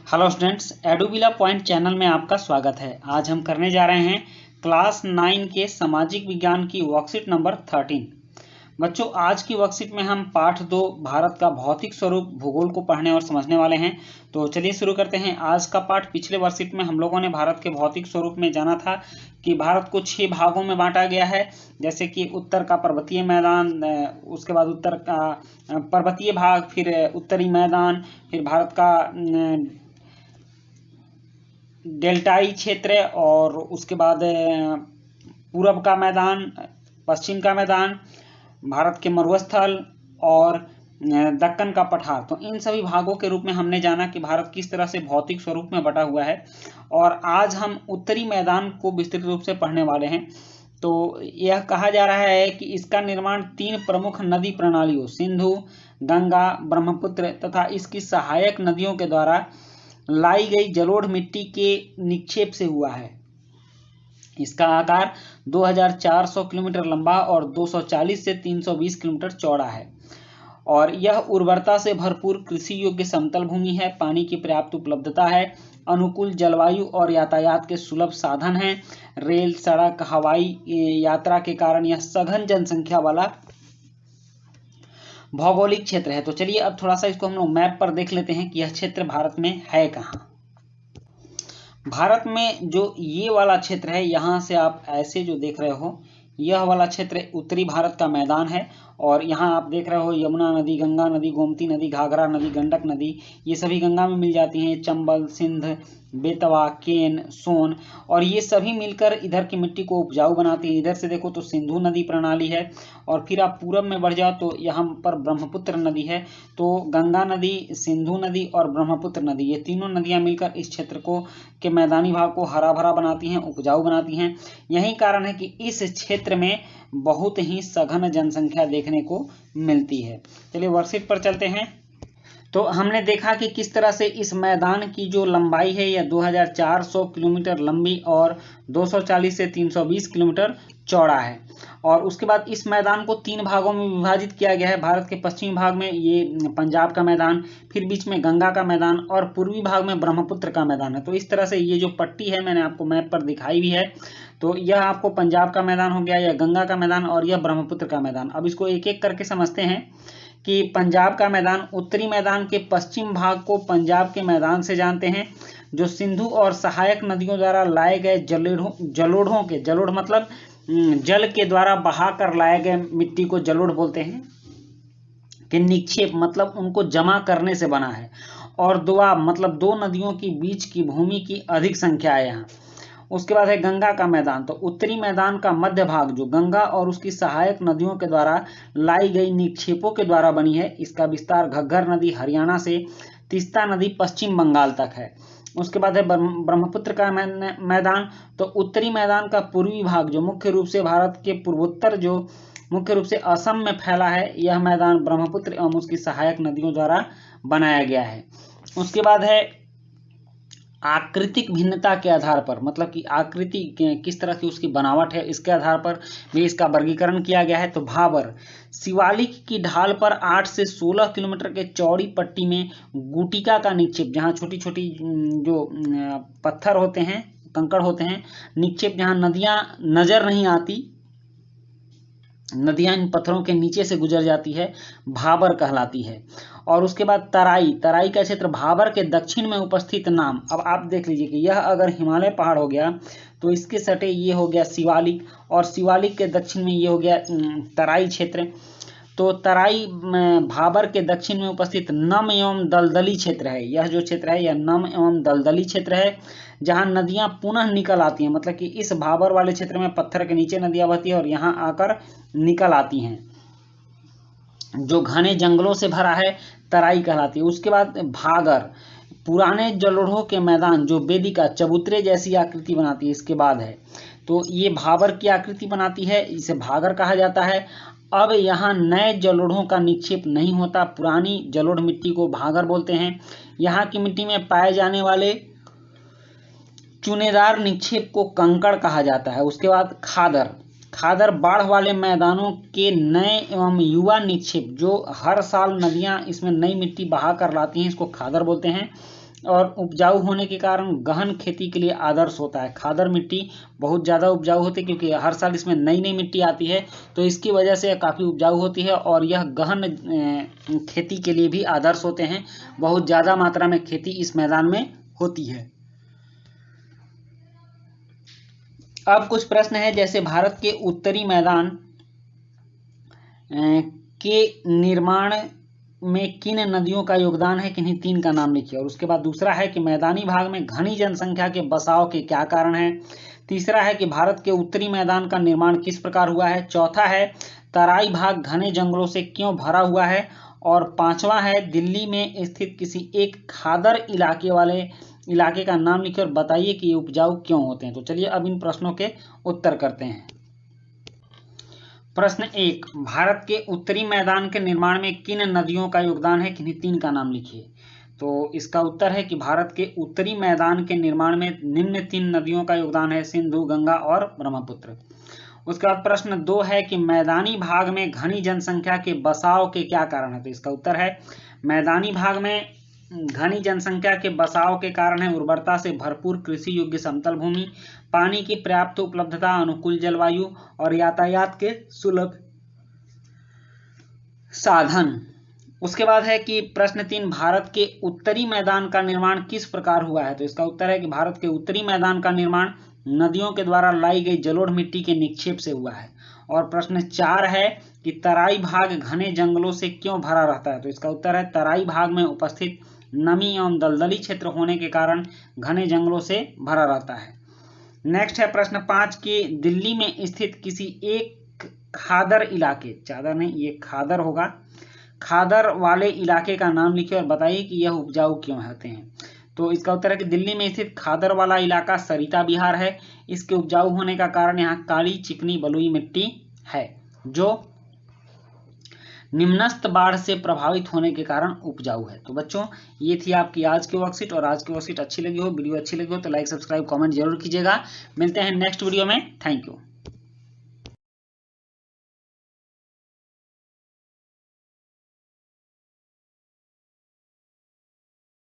Hello students, एडुविला point channel में आपका स्वागत है। आज हम करने जा रहे हैं क्लास 9 के सामाजिक विज्ञान की वर्कशीट नंबर 13। बच्चों, आज की वर्कशीट में हम पाठ 2 भारत का भौतिक स्वरूप भूगोल को पढ़ने और समझने वाले हैं। तो चलिए शुरू करते हैं आज का पाठ। पिछले वर्कशीट में हम लोगों ने भारत के भौतिक स्वरूप में जाना था कि भारत को 6 भागों में बांटा गया है, जैसे कि उत्तर का पर्वतीय मैदान, उसके बाद उत्तर का पर्वतीय भाग, फिर उत्तरी मैदान, फिर भारत का डेल्टाई क्षेत्र, और उसके बाद पूरब का मैदान, पश्चिम का मैदान, भारत के मरुस्थल और दक्कन का पठार। तो इन सभी भागों के रूप में हमने जाना कि भारत किस तरह से भौतिक स्वरूप में बटा हुआ है। और आज हम उत्तरी मैदान को विस्तृत रूप से पढ़ने वाले हैं। तो यह कहा जा रहा है कि इसका निर्माण 3 प्रमुख नदी प्रणालियों सिंधु, गंगा, ब्रह्मपुत्र तथा इसकी सहायक नदियों के द्वारा लाई गई जलोढ़ मिट्टी के निक्षेप से हुआ है। इसका आकार 2400 किलोमीटर लंबा और 240 से 320 किलोमीटर चौड़ा है और यह उर्वरता से भरपूर कृषि योग्य समतल भूमि है। पानी की पर्याप्त उपलब्धता है, अनुकूल जलवायु और यातायात के सुलभ साधन हैं। रेल, सड़क, हवाई यात्रा के कारण यह सघन जनसंख्या वाला भौगोलिक क्षेत्र है। तो चलिए अब थोड़ा सा इसको हम लोग मैप पर देख लेते हैं कि यह क्षेत्र भारत में है कहाँ। भारत में जो ये वाला क्षेत्र है, यहाँ से आप ऐसे जो देख रहे हो, यह वाला क्षेत्र उत्तरी भारत का मैदान है। और यहाँ आप देख रहे हो यमुना नदी, गंगा नदी, गोमती नदी, घाघरा नदी, गंडक नदी, ये सभी गंगा में मिल जाती हैं। चंबल, सिंध, बेतवा, केन, सोन, और ये सभी मिलकर इधर की मिट्टी को उपजाऊ बनाती है। इधर से देखो तो सिंधु नदी प्रणाली है, और फिर आप पूरब में बढ़ जाओ तो यहाँ पर ब्रह्मपुत्र नदी है। तो गंगा नदी, सिंधु नदी और ब्रह्मपुत्र नदी, ये तीनों नदियाँ मिलकर इस क्षेत्र को के मैदानी भाग को हरा भरा बनाती हैं, उपजाऊ बनाती हैं। यही कारण है कि इस क्षेत्र में बहुत ही सघन जनसंख्या देखने को मिलती है। चलिए वर्कशीट पर चलते हैं। तो हमने देखा कि किस तरह से इस मैदान की जो लंबाई है यह 2400 किलोमीटर लंबी और 240 से 320 किलोमीटर चौड़ा है। और उसके बाद इस मैदान को 3 भागों में विभाजित किया गया है। भारत के पश्चिमी भाग में ये पंजाब का मैदान, फिर बीच में गंगा का मैदान और पूर्वी भाग में ब्रह्मपुत्र का मैदान है। तो इस तरह से ये जो पट्टी है मैंने आपको मैप पर दिखाई भी है। तो यह आपको पंजाब का मैदान हो गया, यह गंगा का मैदान और यह ब्रह्मपुत्र का मैदान। अब इसको एक एक करके समझते हैं कि पंजाब का मैदान, उत्तरी मैदान के पश्चिम भाग को पंजाब के मैदान से जानते हैं, जो सिंधु और सहायक नदियों द्वारा लाए गए जलोढ़ों के, जलोढ़ मतलब जल के द्वारा बहाकर लाए गए मिट्टी को जलोढ़ बोलते हैं, कि निक्षेप मतलब उनको जमा करने से बना है। और दोआब मतलब 2 नदियों के बीच की भूमि की अधिक संख्या है यहाँ। उसके बाद है गंगा का मैदान। तो उत्तरी मैदान का मध्य भाग जो गंगा और उसकी सहायक नदियों के द्वारा लाई गई निक्षेपों के द्वारा बनी है। इसका विस्तार घग्गर नदी हरियाणा से तीस्ता नदी पश्चिम बंगाल तक है। उसके बाद है ब्रह्मपुत्र का मैदान। तो उत्तरी मैदान का पूर्वी भाग जो मुख्य रूप से भारत के पूर्वोत्तर जो मुख्य रूप से असम में फैला है, यह मैदान ब्रह्मपुत्र एवं उसकी सहायक नदियों द्वारा बनाया गया है। उसके बाद है आकृतिक भिन्नता के आधार पर, मतलब कि आकृति किस तरह की उसकी बनावट है, इसके आधार पर भी इसका वर्गीकरण किया गया है। तो भाबर शिवालिक की ढाल पर 8 से 16 किलोमीटर के चौड़ी पट्टी में गुटिका का निक्षेप, जहाँ छोटी छोटी जो पत्थर होते हैं, कंकड़ होते हैं, निक्षेप जहाँ नदियाँ नजर नहीं आती, नदियां इन पत्थरों के नीचे से गुजर जाती है, भाबर कहलाती है। और उसके बाद तराई, तराई का क्षेत्र भाबर के दक्षिण में उपस्थित नाम। अब आप देख लीजिए कि यह अगर हिमालय पहाड़ हो गया तो इसके सटे ये हो गया शिवालिक, और शिवालिक के दक्षिण में ये हो गया तराई क्षेत्र। तो तराई भाबर के दक्षिण में उपस्थित नम एवं दलदली क्षेत्र है। यह जो क्षेत्र है यह नम एवं दलदली क्षेत्र है, जहां नदियां पुनः निकल आती हैं, मतलब कि इस भाबर वाले क्षेत्र में पत्थर के नीचे नदियां बहती है और यहां आकर निकल आती हैं। जो घने जंगलों से भरा है, तराई कहलाती है। उसके बाद भागर, पुराने जलोढ़ों के मैदान जो वेदिका चबूतरे जैसी आकृति बनाती है, इसके बाद है। तो ये भाबर की आकृति बनाती है, इसे भागर कहा जाता है। अब यहाँ नए जलोढ़ों का निक्षेप नहीं होता, पुरानी जलोढ़ मिट्टी को भागर बोलते हैं। यहाँ की मिट्टी में पाए जाने वाले चुनेदार निक्षेप को कंकड़ कहा जाता है। उसके बाद खादर, खादर बाढ़ वाले मैदानों के नए एवं युवा निक्षेप, जो हर साल नदियां इसमें नई मिट्टी बहा कर लाती हैं, इसको खादर बोलते हैं। और उपजाऊ होने के कारण गहन खेती के लिए आदर्श होता है। खादर मिट्टी बहुत ज़्यादा उपजाऊ होती है क्योंकि हर साल इसमें नई नई मिट्टी आती है, तो इसकी वजह से काफ़ी उपजाऊ होती है और यह गहन खेती के लिए भी आदर्श होते हैं। बहुत ज़्यादा मात्रा में खेती इस मैदान में होती है। अब कुछ प्रश्न है, जैसे भारत के उत्तरी मैदान के निर्माण में किन नदियों का योगदान है, किन्हीं तीन का नाम लिखिए। और उसके बाद दूसरा है कि मैदानी भाग में घनी जनसंख्या के बसाव के क्या कारण है। तीसरा है कि भारत के उत्तरी मैदान का निर्माण किस प्रकार हुआ है। चौथा है तराई भाग घने जंगलों से क्यों भरा हुआ है। और पांचवा है दिल्ली में स्थित किसी एक खादर इलाके का नाम लिखिए और बताइए कि ये उपजाऊ क्यों होते हैं। तो चलिए अब इन प्रश्नों के उत्तर करते हैं। प्रश्न 1, भारत के उत्तरी मैदान के निर्माण में किन नदियों का योगदान है, किन्हीं तीन का नाम लिखिए। तो इसका उत्तर है कि भारत के उत्तरी मैदान के निर्माण में निम्न तीन नदियों का योगदान है, सिंधु, गंगा और ब्रह्मपुत्र। उसके बाद प्रश्न 2 है कि मैदानी भाग में घनी जनसंख्या के बसाव के क्या कारण है। तो इसका उत्तर है मैदानी भाग में घनी जनसंख्या के बसाव के कारण है उर्वरता से भरपूर कृषि योग्य समतल भूमि, पानी की पर्याप्त उपलब्धता, अनुकूल जलवायु और यातायात के सुलभ साधन। उसके बाद है कि प्रश्न 3, भारत के उत्तरी मैदान का निर्माण किस प्रकार हुआ है। तो इसका उत्तर है कि भारत के उत्तरी मैदान का निर्माण नदियों के द्वारा लाई गई जलोढ़ मिट्टी के निक्षेप से हुआ है। और प्रश्न 4 है कि तराई भाग घने जंगलों से क्यों भरा रहता है। तो इसका उत्तर है तराई भाग में उपस्थित नमी एवं दलदली क्षेत्र होने के कारण घने जंगलों से भरा रहता है। नेक्स्ट है प्रश्न 5 कि दिल्ली में स्थित किसी एक खादर इलाके, चादर नहीं ये खादर होगा, खादर वाले इलाके का नाम लिखिए और बताइए कि यह उपजाऊ क्यों होते हैं। तो इसका उत्तर है कि दिल्ली में स्थित खादर वाला इलाका सरिता बिहार है। इसके उपजाऊ होने का कारण यहाँ काली चिकनी बलुई मिट्टी है जो निम्नस्थ बाढ़ से प्रभावित होने के कारण उपजाऊ है। तो बच्चों ये थी आपकी आज की वर्कशीट, और आज की वर्कशीट अच्छी लगी हो, वीडियो अच्छी लगी हो तो लाइक, सब्सक्राइब, कमेंट जरूर कीजिएगा। मिलते हैं नेक्स्ट वीडियो में। Thank you.